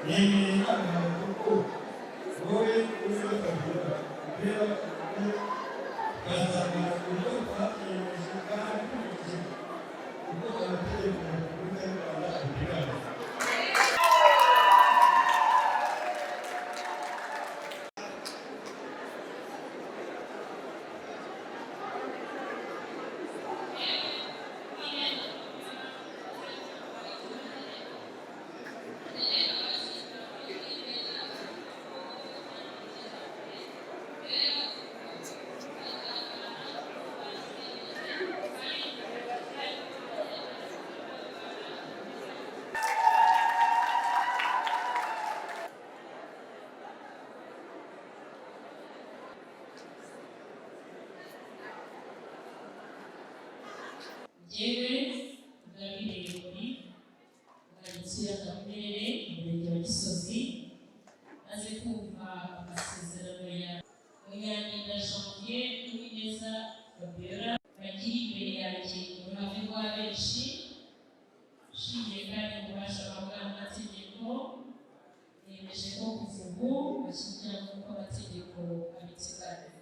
Ini adalah buku Roy Uwe-Kabila Bila Kasar untuk Pak Indonesia untuk nanti bukan pada Afrika. Yewe Gabire Yori Galicia Gabire Umurenge wa Gisozi aze kumva amasezerano ya Munyaneza Janvier n'Uwineza Fabiola bagiye imbere yanjye uruhame rwa benshi ushingiye kandi mu bubasha bw'amategeko yemeje ko kuva ubu bashyingiranwa n'uko amategeko abiteganya.